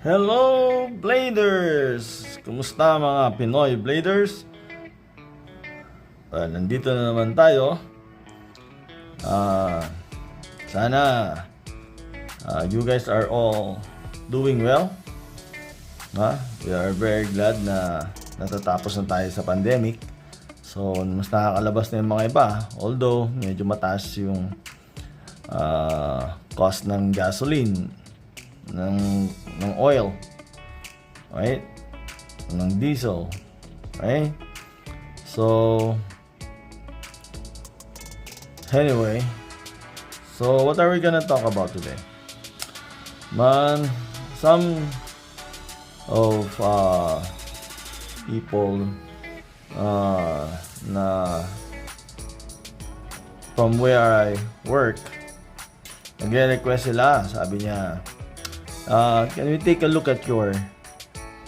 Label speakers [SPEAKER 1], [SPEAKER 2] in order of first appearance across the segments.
[SPEAKER 1] Hello, Bladers! Kumusta mga Pinoy Bladers? Nandito na naman tayo. Sana you guys are all doing well. We are very glad na natatapos na tayo sa pandemic. So, mas nakakalabas na yung mga iba. Although, medyo mataas yung cost ng gasoline, ng oil, right? Ng diesel, right? So anyway, so what are we gonna talk about today? Some of people na from where I work, nagre-request sila, sabi niya, can we take a look at your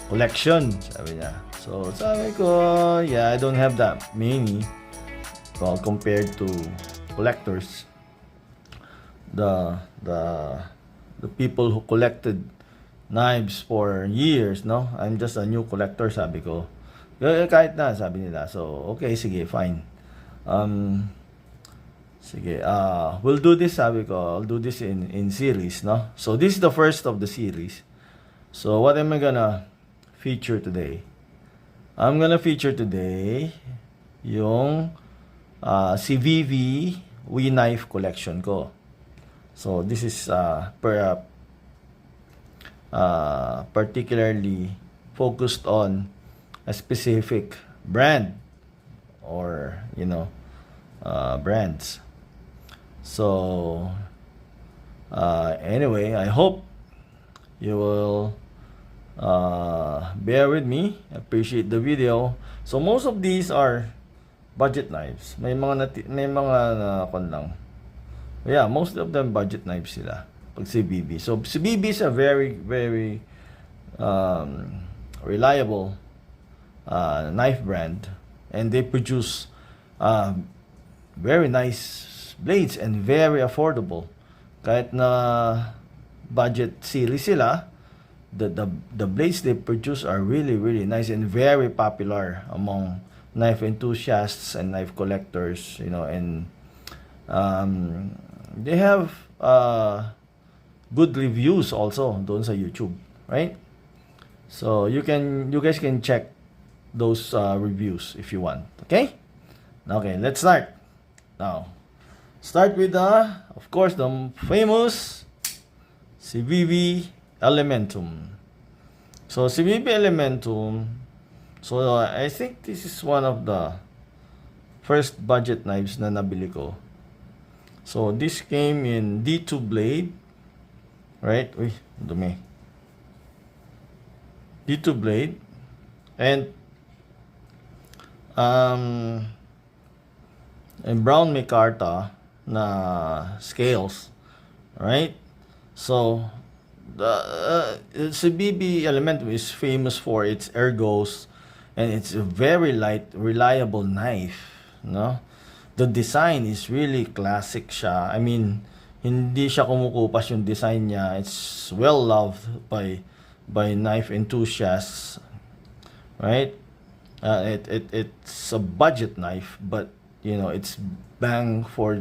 [SPEAKER 1] collection? Sabi niya. So, sabi ko, yeah, I don't have that many. Well, compared to collectors. The people who collected knives for years, no? I'm just a new collector, sabi ko. Kahit na, sabi nila. So, okay, sige, fine. Sige, we'll do this, sabi ko. I'll do this in series, no? So, this is the first of the series. So, what am I gonna feature today? I'm gonna feature today yung Civivi WE knife collection ko. So, this is particularly focused on a specific brand or, brands. So, anyway, I hope you will bear with me. Appreciate the video. So, most of these are budget knives. May mga kon lang. Yeah, most of them budget knives sila. Pag Civivi. So, Civivi is a very, very reliable knife brand, and they produce very nice blades and very affordable. Kahit na budget series sila, the blades they produce are really, really nice and very popular among knife enthusiasts and knife collectors, and they have good reviews also doon sa YouTube, right? So you guys can check those reviews if you want. Okay, let's start now. Start with of course, the famous Civivi Elementum. So Civivi Elementum, so I think this is one of the first budget knives na nabili ko. So this came in D2 blade, right? Uy, dumi. D2 blade, and brown micarta na scales, right? So the Civivi Elementum is famous for its ergos, and it's a very light, reliable knife, no? The design is really classic siya. I mean, hindi siya kumukupas yung design niya. It's well loved by knife enthusiasts, right? It's a budget knife, but it's bang for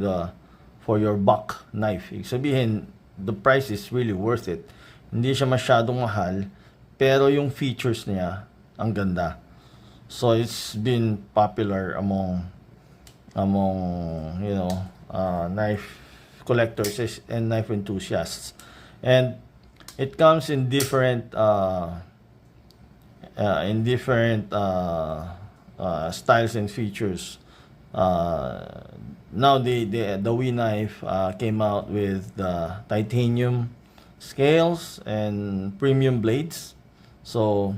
[SPEAKER 1] your buck knife. Ibig sabihin, the price is really worth it. Hindi siya masyadong mahal, pero yung features niya ang ganda. So it's been popular among knife collectors and knife enthusiasts, and it comes in different styles and features. Now the WE knife came out with the titanium scales and premium blades. So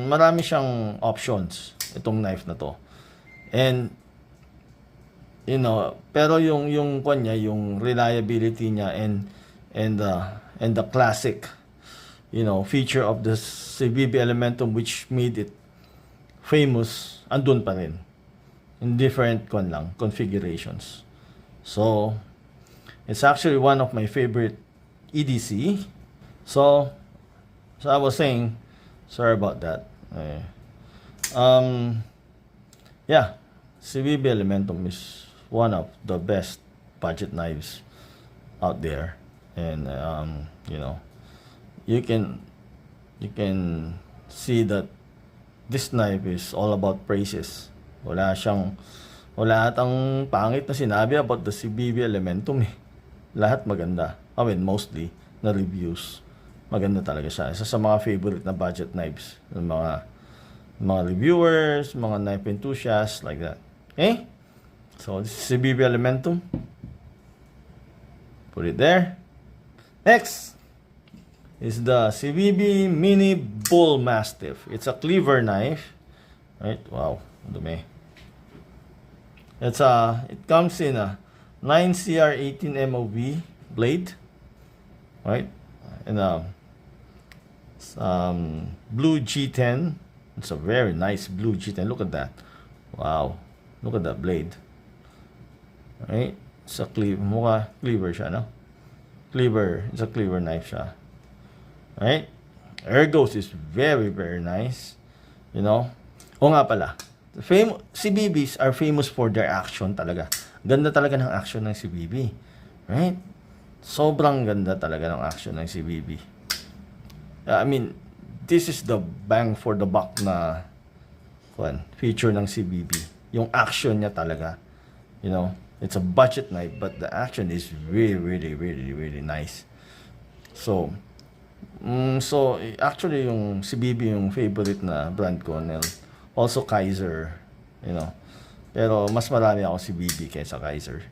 [SPEAKER 1] marami siyang options itong knife na to. And pero yung kanya, yung reliability niya and the classic feature of the Civivi Elementum which made it famous, andun pa rin in different configurations. So it's actually one of my favorite EDC. So I was saying, sorry about that. Yeah, Civivi Elementum is one of the best budget knives out there, and you know, you can see that this knife is all about praises. Wala atang pangit na sinabi about the Civivi Elementum eh. Lahat maganda. I mean, mostly na reviews. Maganda talaga siya. Isa sa mga favorite na budget knives ng mga reviewers, mga knife enthusiasts, like that. Okay? So, this is Civivi Elementum. Put it there. Next is the Civivi Mini Bull Mastiff. It's a cleaver knife. Right? Wow. Dumi. It comes in a 9CR18 MOV blade. Right? And blue G10. It's a very nice blue G10. Look at that. Wow. Look at that blade. Right? It's a cleaver siya, no? It's a cleaver knife siya. Right? Ergos is very, very nice. You know? O nga pala. CBBs are famous for their action talaga. Ganda talaga ng action ng CBB. Right? Sobrang ganda talaga ng action ng CBB. I mean, this is the bang for the buck na feature ng CBB. Yung action niya talaga. You know, it's a budget knife, but the action is really, really, really, really nice. So actually yung CBB yung favorite na brand ko. Also Kaiser, you know. Pero mas marami ako CBB kaysa Kaiser.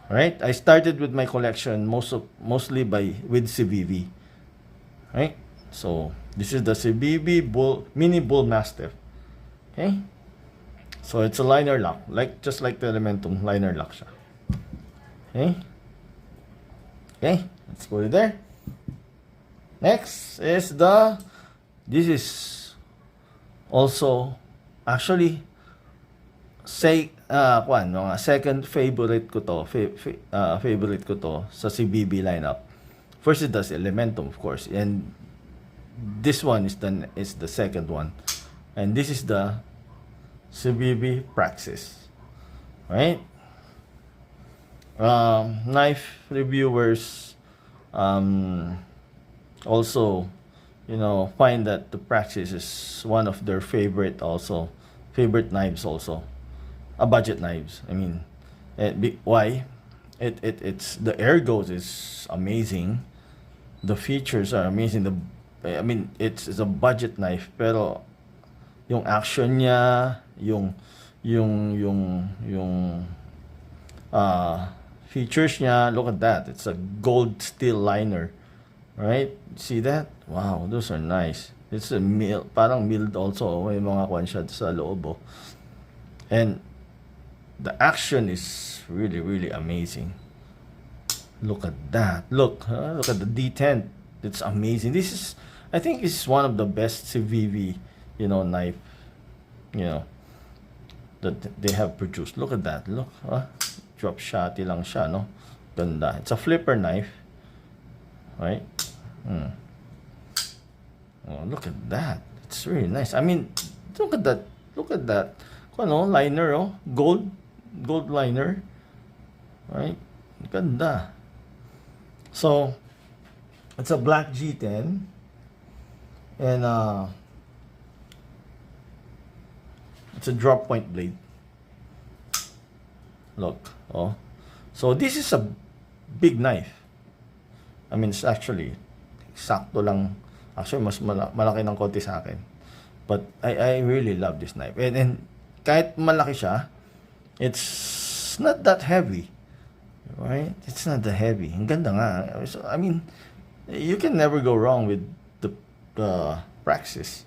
[SPEAKER 1] Right? I started with my collection mostly with Civivi. Right? So, this is the Civivi Mini Bull Mastiff. Okay? So, it's a liner lock. Just like the Elementum, liner lock siya. Okay? Okay, let's put it there. Next is this is also, actually, second favorite ko to, favorite ko to sa CBB lineup. First is the Elementum, of course, and this one is the second one, and this is the CBB Praxis, right? Knife reviewers also, you know, find that the Praxis is one of their favorite knives also. Budget knives. I mean, why? It's the ergos is amazing. The features are amazing. It's a budget knife, pero yung action niya, yung features niya, look at that. It's a gold steel liner. Right? See that? Wow, those are nice. It's a parang milled also. May mga siya sa loob. And the action is really, really amazing. Look at that. Look at the D10. It's amazing. I think this is one of the best Civivi, you know, knife, you know, that they have produced. Look at that. Look, drop shotty lang siya, no? Ganda. It's a flipper knife. Right? Oh, look at that. It's really nice. I mean, look at that. Look at that. Liner, gold liner. Right? Ganda. So, it's a black G10. And it's a drop point blade. Look. So, this is a big knife. I mean, it's actually sakto lang. Actually, mas malaki ng konti sa akin. But I really love this knife. And kahit malaki siya, it's not that heavy. Right? It's not that heavy. Ang ganda nga. So, I mean, you can never go wrong with the Praxis.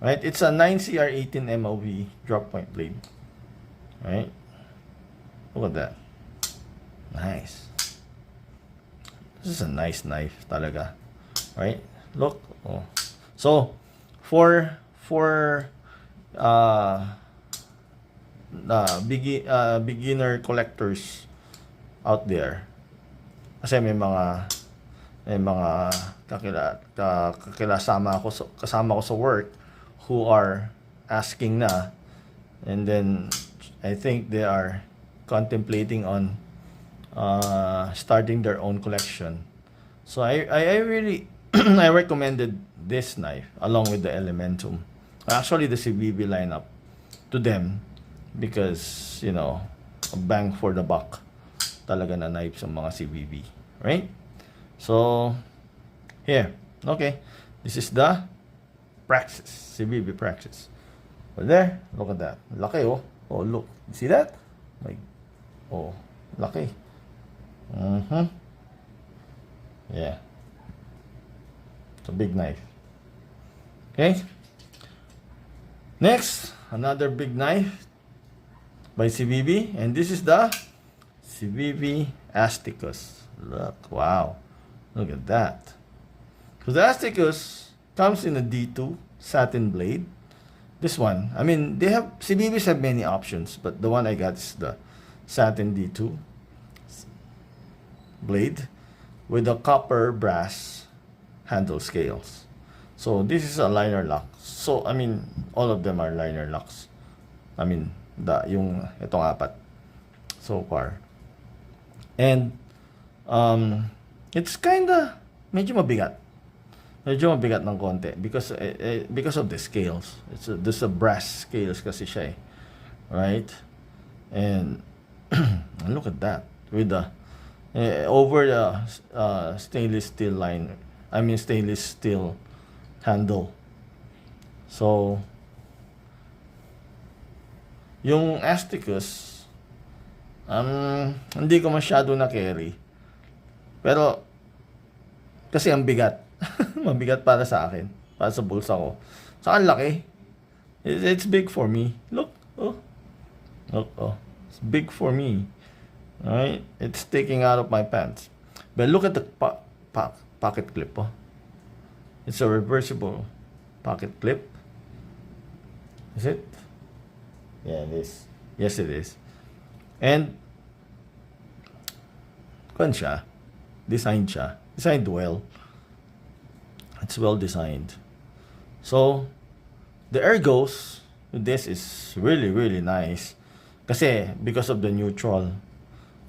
[SPEAKER 1] Right? It's a 9CR18 MOV drop point blade. Right? Look at that. Nice. This is a nice knife talaga. Right? Look. So, for beginner collectors out there, kasi may mga may mga kasama ko sa work who are asking na, and then I think they are contemplating on starting their own collection. So I really I recommended this knife along with the Elementum, actually the Civivi lineup, to them because, you know, a bang for the buck talaga na knife sa mga Civivi, right? So here, okay, this is the Praxis, Civivi Praxis. Well, there, look at that, laki, oh. Oh, look, you see that? Like, oh, laki. Yeah, it's a big knife. Okay, next, another big knife by Civivi, and this is the Civivi Asticus. Look, wow, look at that. So the Asticus comes in a D2 satin blade. This one, I mean, Civivis have many options, but the one I got is the satin D2 blade with the copper brass handle scales. So this is a liner lock. So I mean, all of them are liner locks. I mean, itong apat so far. And it's kinda medyo mabigat. Medyo mabigat ng konti because of the scales. There's a brass scales kasi siya, right? And look at that with the over the stainless steel line. I mean stainless steel handle. So yung Asticus, hindi ko masyado na carry. Pero kasi ang bigat. Mabigat para sa akin, para sa bulsa ko. Saka ang laki. It's big for me. Look, oh. Look, oh. It's big for me. Alright? It's sticking out of my pants. But look at the pocket clip, oh. It's a reversible pocket clip. Is it? Yeah, it is. Yes, it is. And designed siya. Designed well. It's well designed. So the ergos with this is really, really nice. Kasi because of the neutral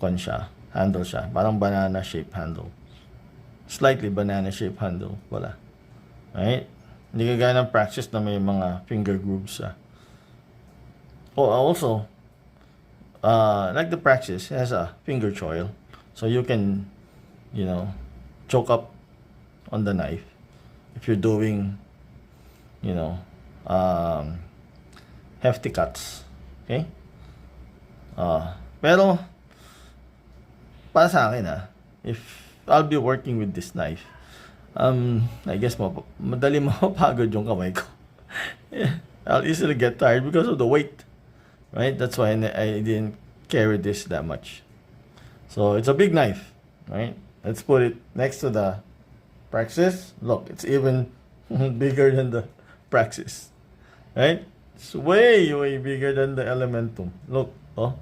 [SPEAKER 1] handle siya. Parang banana shape handle. Slightly banana shape handle. Wala. Right? Hindi kagaya ng Praxis na may mga finger grooves siya. Oh, also, like the Praxis, it has a finger choil. So you can, you know, choke up on the knife if you're doing, you know, hefty cuts. Okay? Pero para sa akin, if I'll be working with this knife, I guess madali mapapagod yung kamay ko. Yeah, I'll easily get tired because of the weight. Right? That's why I didn't carry this that much. So it's a big knife, right? Let's put it next to the Praxis. Look, it's even bigger than the Praxis, right? It's way, way bigger than the Elementum. Look, oh.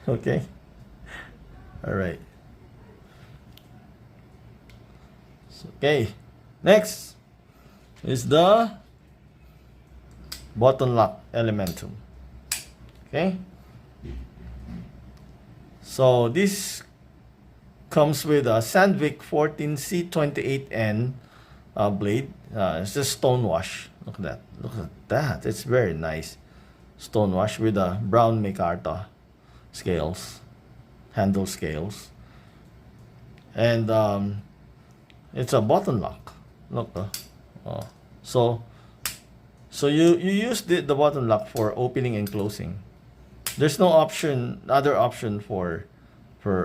[SPEAKER 1] Okay. All right. Okay. Next is the button lock Elementum. Okay. So this comes with a Sandvik 14C28N blade. It's a stonewash. Look at that. Look at that. It's very nice. Stonewash with a brown micarta scales, handle scales, and it's a button lock. Look. So you use the button lock for opening and closing. There's no other option for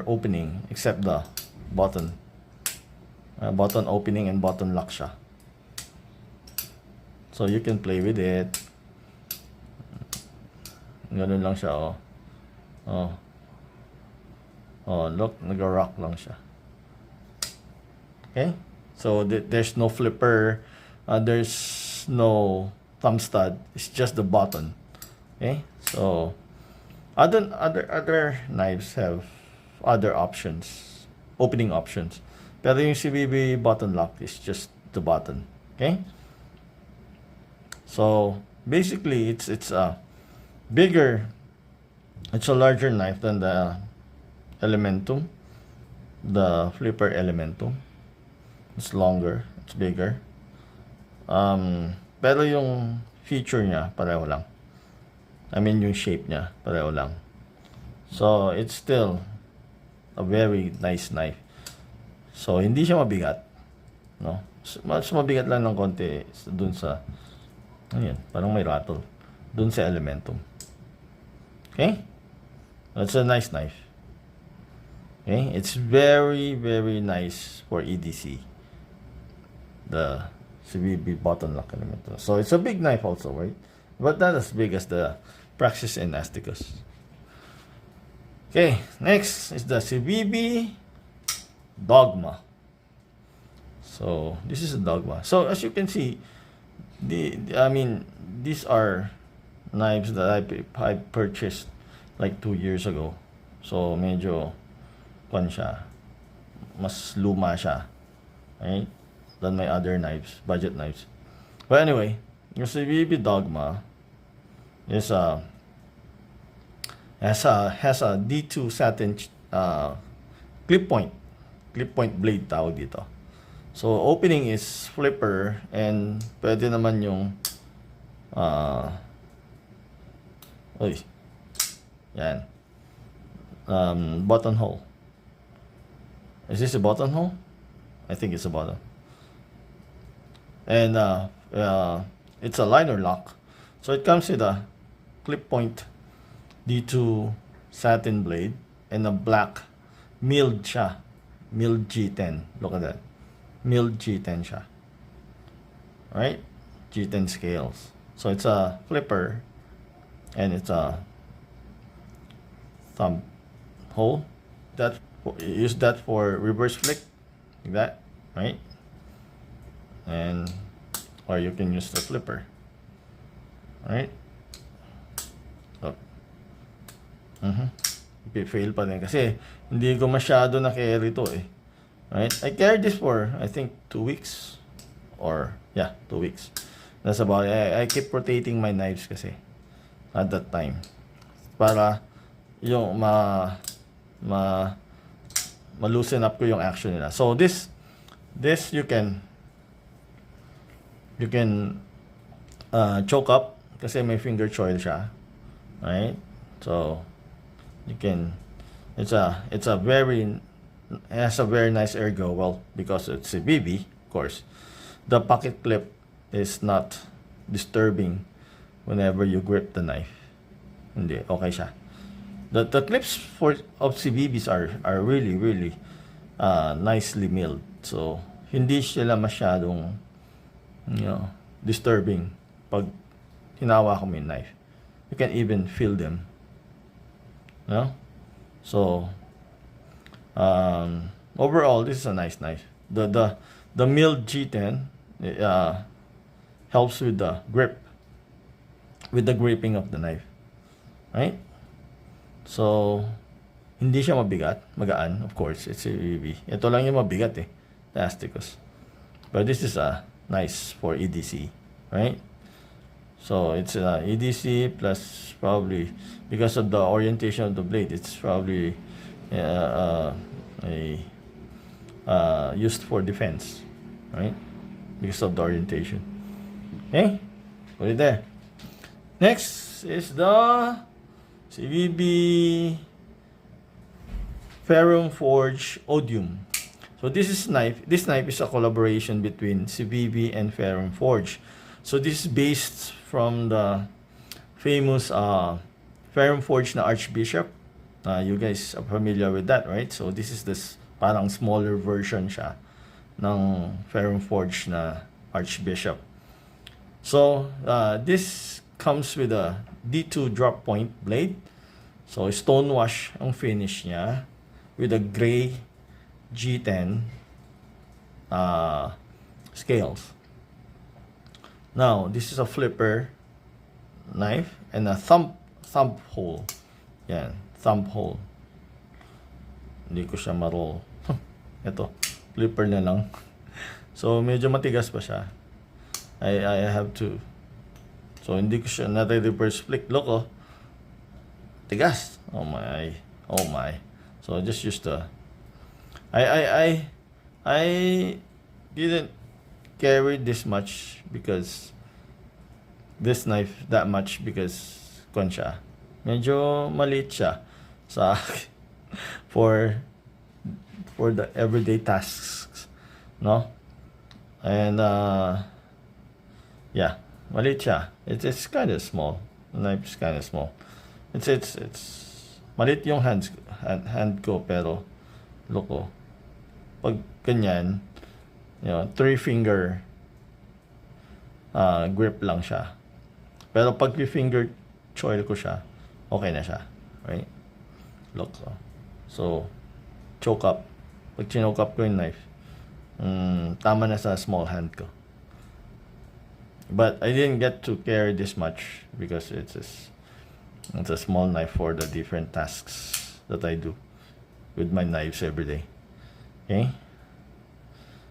[SPEAKER 1] opening except the button opening and button lock siya. So you can play with it. Ganun lang siya, look, nag-rock lang siya. Okay? So there's no flipper, there's no thumb stud. It's just the button. Okay? So other knives have other options, opening options. Pero yung Civivi button lock is just the button. Okay? So, basically, it's a bigger, it's a larger knife than the Elementum, the flipper Elementum. It's longer, it's bigger. Pero yung feature niya, pareho lang. I mean, yung shape niya, pareho lang. So, it's still a very nice knife. So, hindi siya mabigat. No? Mas mabigat lang ng konti dun sa, ayan, parang may rattle. Dun sa Elementum. Okay? That's a nice knife. Okay? It's very, very nice for EDC. The Civivi button lock Elementum. So, it's a big knife also, right? But not as big as the Praxis and Asticus. Okay, next is the Civivi Dogma. So this is a Dogma. So as you can see, these are knives that I purchased like 2 years ago. So medyo siya, mas luma siya, right? Than my other knives, budget knives. But anyway, yung Civivi Dogma is has a D2 satin clip point blade tawag dito. So opening is flipper, and pwede naman yung yan, button hole. Is this a button hole? I think it's a button. And it's a liner lock. So it comes with a clip point D2 satin blade and a black milled siya. Milled G10. Look at that. Milled G10 siya. Right? G10 scales. So it's a flipper and it's a thumb hole. Use that for reverse flick. Like that. Right? And or you can use the flipper. Right? Look. Fail pa din kasi hindi ko masyado na-carry to eh. Right? I carried this for I think 2 weeks or 2 weeks. That's about it. I keep rotating my knives kasi at that time para yung ma-loosen up ko yung action nila. So this you can choke up kasi may finger choil siya. Right? So you can it has a very nice ergo. Well, because it's a BB, of course. The pocket clip is not disturbing whenever you grip the knife. Hindi, okay siya. The clips of CBBs are really nicely milled. So hindi sila masyadong disturbing pag hinawa ko may knife. You can even feel them. No? So overall, this is a nice knife. The milled G10 helps with the grip, with the gripping of the knife, right? So hindi siya magaan, of course. It's a EV. Ito lang yung mabigat eh, the Asticus. But this is nice for EDC, right? So it's EDC plus probably because of the orientation of the blade, it's probably used for defense, right? Because of the orientation. Okay, put it there. Next is the Civivi Ferrum Forge Odium. So this knife is a collaboration between Civivi and Ferrum Forge. So this is based from the famous Ferrum Forge na Archbishop. You guys are familiar with that, right? So this is this parang smaller version siya ng Ferrum Forge na Archbishop. So this comes with a D2 drop point blade. So stonewash ang finish niya with a gray G10 scales. Now this is a flipper knife and a thumb hole. Yan, thumb hole. Hindi ko siya ma-roll. Ito, flipper na lang. So, medyo matigas pa siya. I have to. So, hindi ko siya nare-reverse flick. Look, oh. Tigas. Oh my. Oh my. So, just use the... I didn't carry this much because... This knife that much because... Kon siya. Medyo maliit siya. Sa... for the everyday tasks. No? And, yeah. Maliit siya. It's kind of small. The knife is kind of small. It's maliit yung hand ko, pero look, oh, pag ganyan, you know, 3-finger grip lang siya. Pero pag 3-finger choil ko siya, okay na siya, right? Look, oh. So choke up. Pag chinoke up ko yung knife, tama na sa small hand ko. But I didn't get to carry this much because it's a small knife for the different tasks that I do with my knives every day. Okay?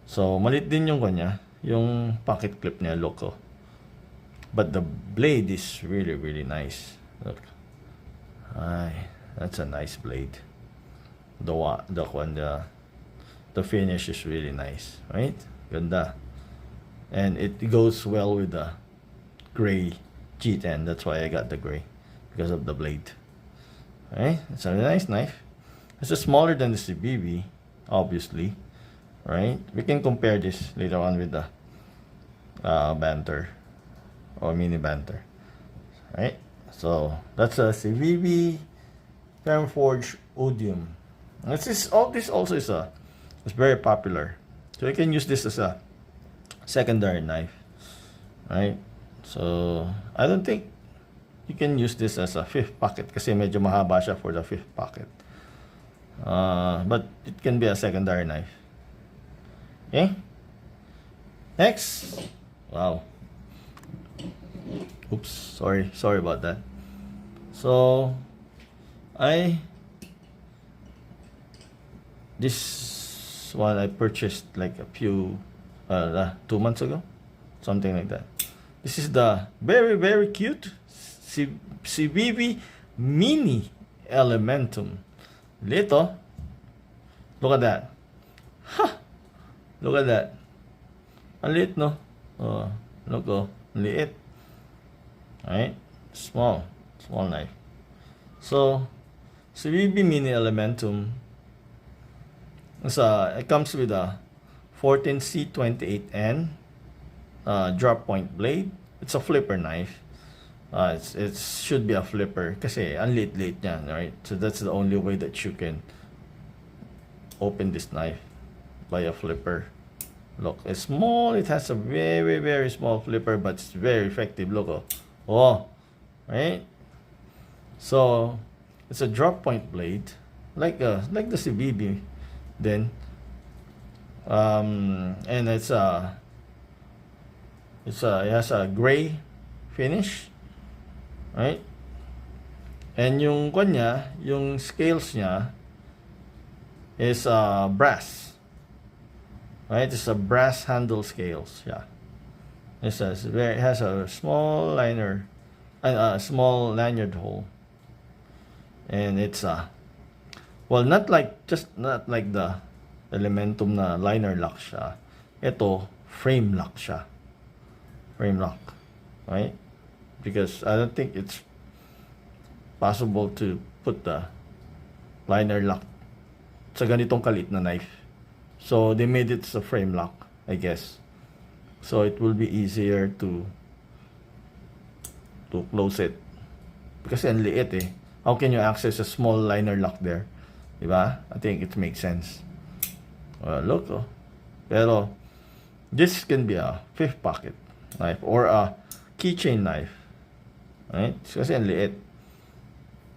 [SPEAKER 1] So, malit din yung kanya, yung pocket clip niya, loco. But the blade is really, really nice. Look. Ay, that's a nice blade. The finish is really nice, right? Ganda. And it goes well with the gray G10. That's why I got the gray, because of the blade. Right? It's a nice knife. It's smaller than the Civivi, obviously. Right? We can compare this later on with the banter or mini banter. Right? So that's a Civivi Forge Odium. All this also is it's very popular. So you can use this as a secondary knife, right? So I don't think you can use this as a 5th pocket kasi medyo mahaba siya for the 5th pocket. But it can be a secondary knife. Okay? Next. Wow. Oops, sorry about that. So this one I purchased like a few 2 months ago, something like that. This is the very, very cute Civivi Mini Elementum. Lito. Look at that. Ha! Look at that. Ang liit, no? Oh, look, oh. Ang liit. Alright? Small knife. So, Civivi Mini Elementum. It comes with a 14C28N drop point blade. It's a flipper knife. It should be a flipper kasi ang liit niya, right? So that's the only way that you can open this knife, by a flipper. Look, it's small. It has a very, very small flipper, but it's very effective. Look, oh, right? So it's a drop point blade, like the Civivi, then. And it has a gray finish, right? And yung kanya, yung scales niya is brass, right? It's a brass handle scales. Yeah, it has a small liner and a small lanyard hole, and it's well, not like the Elementum na liner lock siya. Ito, frame lock siya. Frame lock. Right? Because I don't think it's possible to put the liner lock sa ganitong kalit na knife. So, they made it as a frame lock, I guess. So, it will be easier to close it. Kasi ang liit eh. How can you access a small liner lock there? Diba? I think it makes sense. Look, oh. Pero this can be a 5th pocket knife or a keychain knife, right? Kasi ang liit,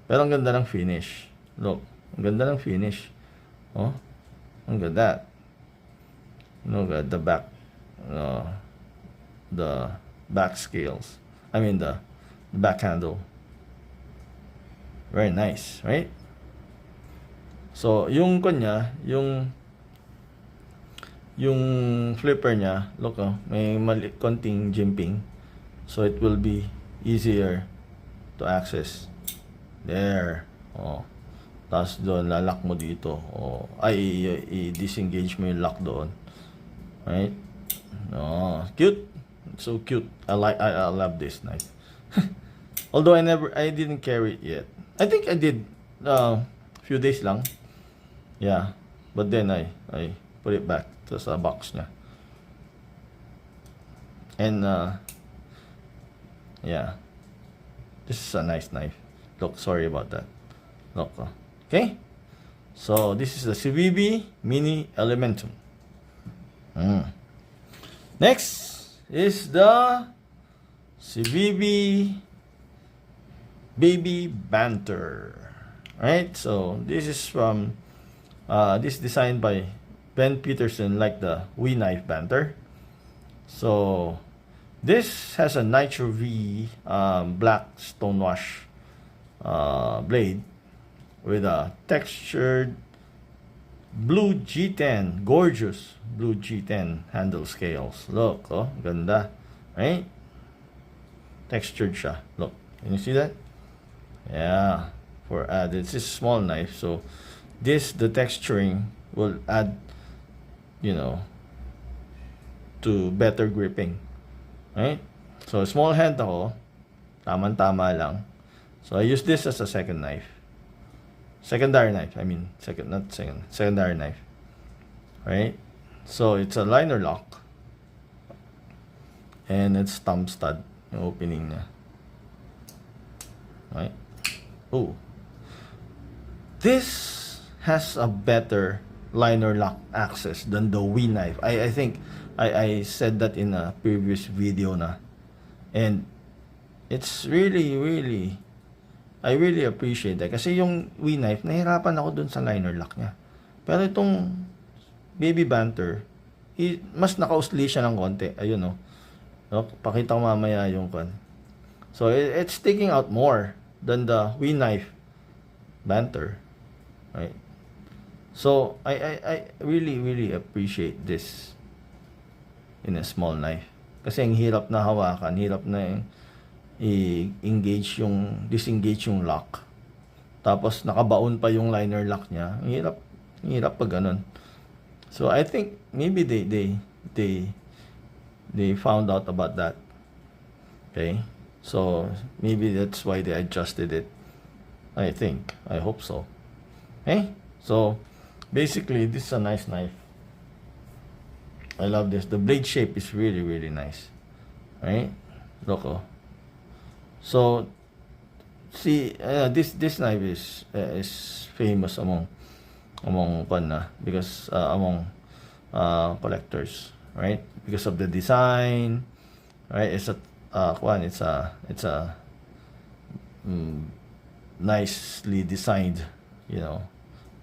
[SPEAKER 1] pero ang ganda ng finish. Look, ang ganda ng finish. Oh, ang ganda. Look at the back, the back scales. I mean the back handle. Very nice, right? So yung kanya, yung yung flipper niya, look, oh, may konting jimping. So it will be easier to access. There. Oh. Tapos doon, lalak mo dito. Oh. Ay, i-disengage mo yung lock doon. Right? Oh, cute. So cute. I love this knife. Although I didn't carry it yet. I think I did few days lang. Yeah. But then I put it back to sa box niya. And yeah. This is a nice knife. Look, sorry about that. Look. Okay? So this is the Civivi Mini Elementum. Next is the Civivi Baby Banter. Right? So this is from this designed by Ben Peterson, like the WE knife Banter. So this has a Nitro V black stonewash blade with a textured blue G10, gorgeous blue G10 handle scales. Look, oh, ganda, right? Textured siya. Look, can you see that? Yeah, for added, it's a small knife, so the texturing will add, you know, to better gripping, right? So small hand ako, tama lang. So I use this as a secondary knife. I mean, secondary knife, right? So it's a liner lock, and it's thumb stud yung opening niya, right? Oh, this has a better liner lock access than the WE knife. I think I said that in a previous video na, and it's really I really appreciate that. Kasi yung WE knife, nahirapan ako dun sa liner lock niya. Pero itong Baby Banter, mas nakausli siya ng konti. Ayun, oh. Pakita ko mamaya yung kan. So it's sticking out more than the WE knife Banter. Right? So I really appreciate this in a small knife. Kasi ang hirap na hawakan, hirap na disengage yung lock. Tapos nakabaon pa yung liner lock niya. Ang hirap pag ganun. So I think maybe they found out about that. Okay? So maybe that's why they adjusted it. I hope so. Okay? So basically this is a nice knife. I love this. The blade shape is really nice. Right? Look, oh. So, see, this knife is famous among because among collectors, right? Because of the design, right? It's a nicely designed,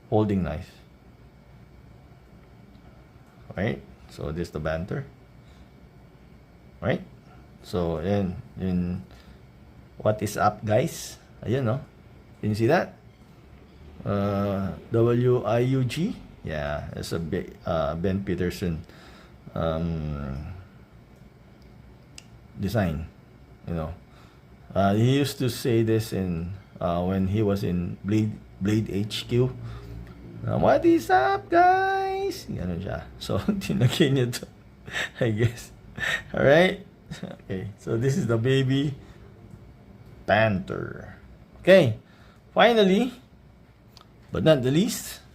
[SPEAKER 1] holding knife, right? So this is the Banter, right? So in what is up, guys? Ayun, no? Can you see that? WIUG. Yeah, it's a Ben Peterson design. He used to say this in when he was in Blade HQ. What is up, guys? Ganun siya. So tinagay niya to, I guess. All right. Okay. So this is the Baby Banter. Okay, finally, but not the least,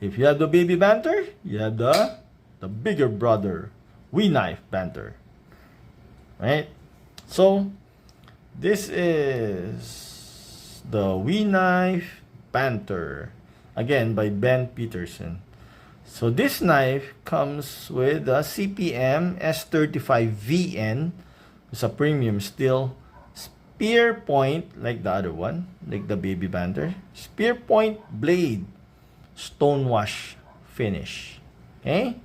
[SPEAKER 1] if you have the Baby Banter, you have the bigger brother WE knife Banter, right? So this is the WE knife Banter, again by Ben Peterson. So this knife comes with a CPM S35VN. It's a premium steel spear point, like the other one, like the Baby Banter. Spear point blade, stonewash finish. Okay?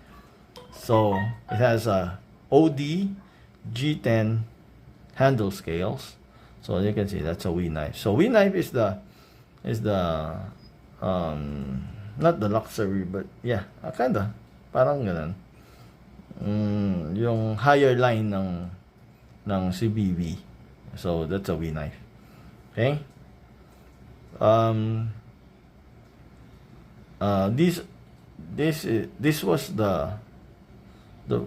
[SPEAKER 1] So it has a OD G10 handle scales. So you can see that's a WE knife. So WE knife is the not the luxury, but yeah, kinda parang ganun. yung higher line ng Civivi. So that's a WE knife. Okay? This was the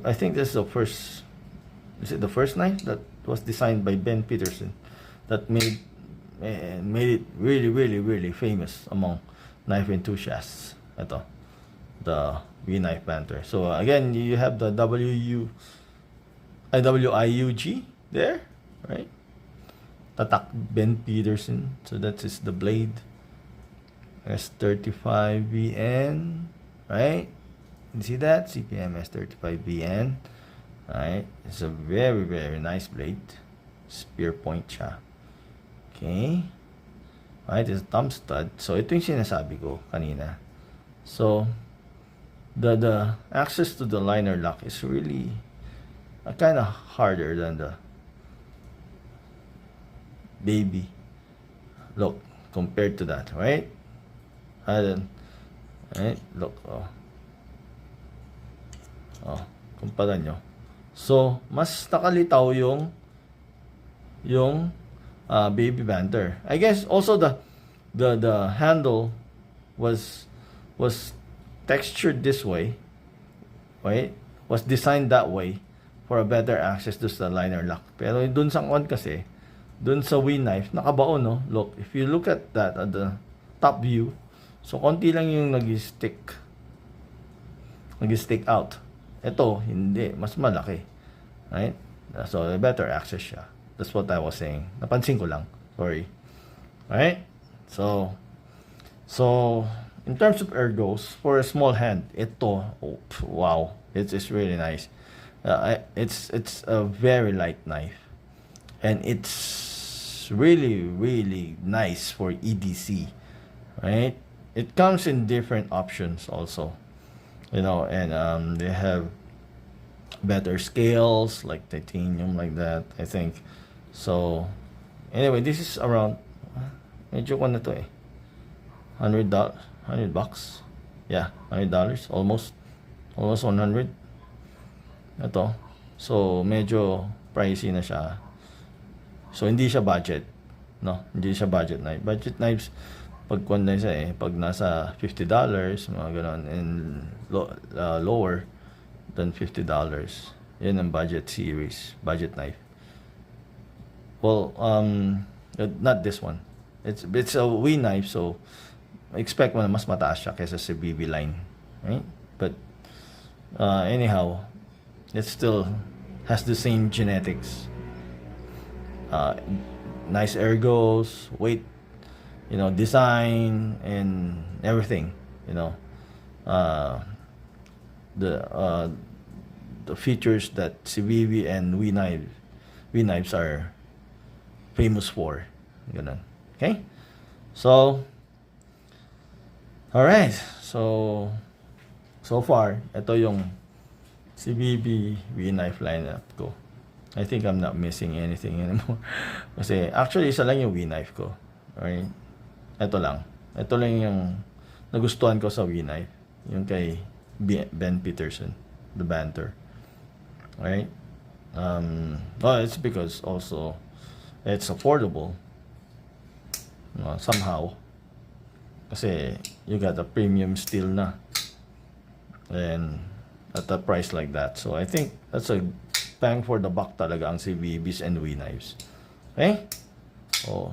[SPEAKER 1] I think this is the first. Is it the first knife that was designed by Ben Peterson that made it really famous among knife enthusiasts? Ito, the WE knife banter. So again, you have the WIUG there, right? Tatak Ben Peterson. So that is the blade. S35VN, right? You see that? CPM S35VN. Right? It's a very nice blade. Spear point siya. Okay. Right? It's a thumb stud. So, ito yung sinasabi ko kanina. So, the access to the liner lock is really kind of harder than the baby. Look, compared to that, right? Right? Look, kumpara nyo. So, mas nakalitaw yung baby banter. I guess also the handle was textured this way, right? Was designed that way for a better access to the liner lock. Pero dun sa kasi, dun sa WE knife, nakabaon, no? Look, if you look at that at the top view, so konti lang yung nag-stick out. Ito, hindi. Mas malaki. Right? So, better access siya. That's what I was saying. Napansin ko lang. Sorry. Right? So, in terms of ergos, for a small hand, ito, wow. It's really nice. It's a very light knife. And it's really nice for EDC. Right? It comes in different options also. You know, and they have better scales like titanium, like that, I think. So anyway, this is around medyo ko na to $100. Yeah, $100, almost 100. Ito. So medyo pricey na siya. So hindi siya budget, no? Hindi siya budget knife. Budget knives pag kuwan na siya pag nasa $50, mga gano'n, and lower than $50. Yan ang budget series, budget knife. Well, not this one. It's a WE knife, so expect mo na mas mataas siya kaysa sa BB line, right? But anyhow, it still has the same genetics. Nice ergos, weight, you know, design and everything, you know, the features that Civivi and WE knives are famous for. Ganun. Okay? So, alright. So far, ito yung Civivi WE knife lineup ko. I think I'm not missing anything anymore. Kasi actually, isa lang yung WE knife ko. Alright? Ito lang yung nagustuhan ko sa WE knife, yung kay Ben Peterson, the banter. Right? Well, it's because also it's affordable, somehow, kasi you got a premium steel na, and at a price like that. So I think that's a bang for the buck talaga ang Civivis and WE knives. Okay?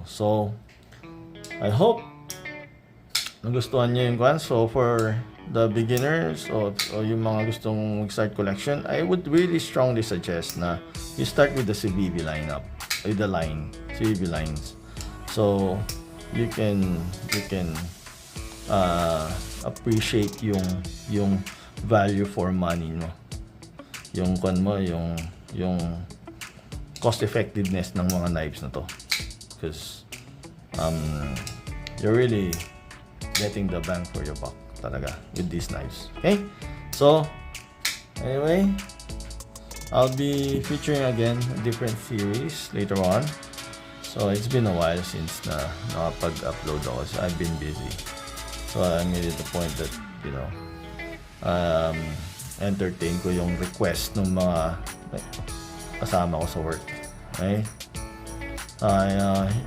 [SPEAKER 1] So I hope nagustuhan niyo yung kwan. So for the beginners o yung mga gustong mag-start collection, I would really strongly suggest na you start with the Civivi lineup, with the Civivi lines. So you can appreciate yung value for money, no? Yung kwan mo, yung cost effectiveness ng mga knives na to, because you're really getting the bang for your buck talaga with these knives. Okay? So anyway, I'll be featuring again a different series later on. So it's been a while since nakapag-upload ako, so I've been busy. So I made it a point that, you know, entertain ko yung request ng mga kasama ko sa work. Okay?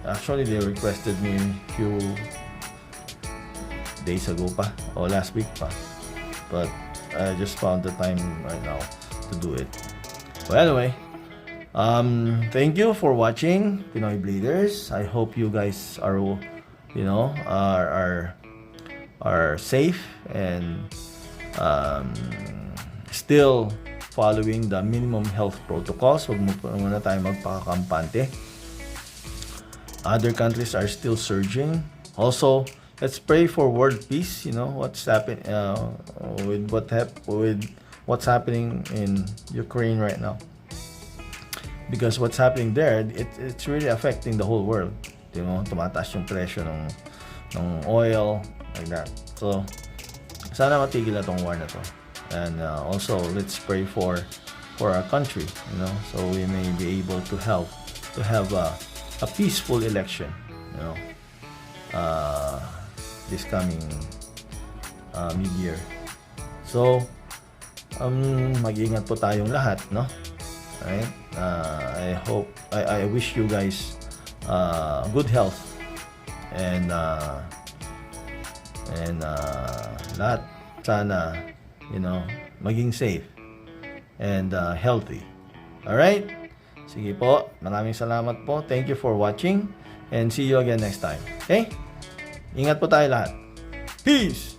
[SPEAKER 1] Actually, they requested me few days ago pa, o last week pa. But I just found the time right now to do it. Well, anyway, thank you for watching Pinoy Bleeders. I hope you guys are, are safe and still following the minimum health protocols. Huwag muna tayo magpakakampante. Other countries are still surging. Also, let's pray for world peace. What's happening with what's happening in Ukraine right now. Because what's happening there, it's really affecting the whole world. Tumataas yung presyo ng oil, like that. So, sana matigil na tong war na to. And also, let's pray for our country, so we may be able to have a peaceful election, this coming mid-year. So, mag-ingat po tayong lahat, no? Right? I wish you guys good health and lahat sana, maging safe and healthy. All right? Sige po, maraming salamat po. Thank you for watching and see you again next time. Okay? Ingat po tayo lahat. Peace!